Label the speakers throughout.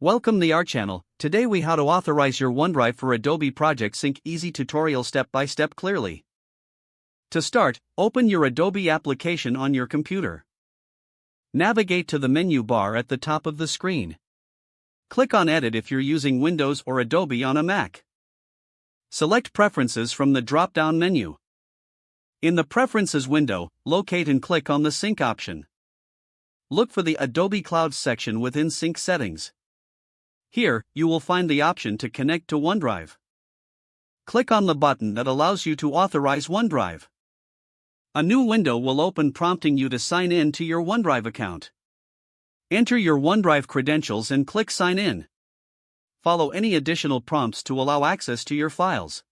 Speaker 1: Welcome to our channel. Today we how to authorize your OneDrive for Adobe Project Sync easy tutorial step by step clearly. To start, open your Adobe application on your computer. Navigate to the menu bar at the top of the screen. Click on Edit if you're using Windows or Adobe on a Mac. Select Preferences from the drop-down menu. In the Preferences window, locate and click on the Sync option. Look for the Adobe Cloud section within Sync Settings. Here, you will find the option to connect to OneDrive. Click on the button that allows you to authorize OneDrive. A new window will open prompting you to sign in to your OneDrive account. Enter your OneDrive credentials and click Sign In. Follow any additional prompts to allow access to your files.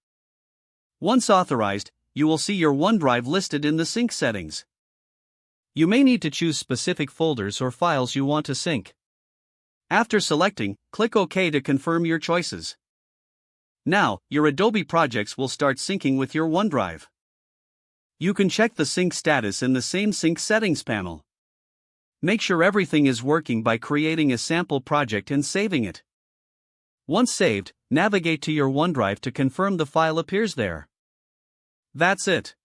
Speaker 1: Once authorized, you will see your OneDrive listed in the sync settings. You may need to choose specific folders or files you want to sync. After selecting, click OK to confirm your choices. Now, your Adobe projects will start syncing with your OneDrive. You can check the sync status in the same Sync Settings panel. Make sure everything is working by creating a sample project and saving it. Once saved, navigate to your OneDrive to confirm the file appears there. That's it.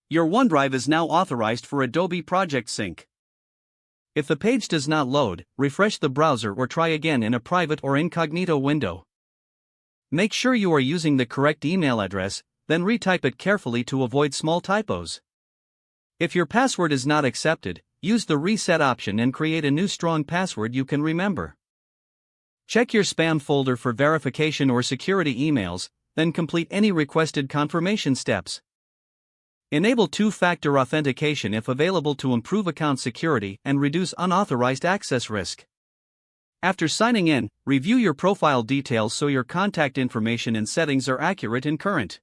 Speaker 1: Your OneDrive is now authorized for Adobe Project Sync. If the page does not load, refresh the browser or try again in a private or incognito window. Make sure you are using the correct email address, then retype it carefully to avoid small typos. If your password is not accepted, use the reset option and create a new strong password you can remember. Check your spam folder for verification or security emails, then complete any requested confirmation steps. Enable two-factor authentication if available to improve account security and reduce unauthorized access risk. After signing in, review your profile details so your contact information and settings are accurate and current.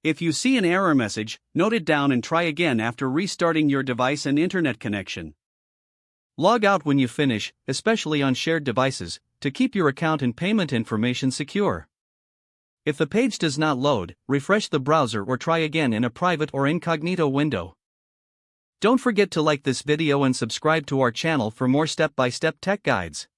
Speaker 1: If you see an error message, note it down and try again after restarting your device and internet connection. Log out when you finish, especially on shared devices, to keep your account and payment information secure. If the page does not load, refresh the browser or try again in a private or incognito window. Don't forget to like this video and subscribe to our channel for more step-by-step tech guides.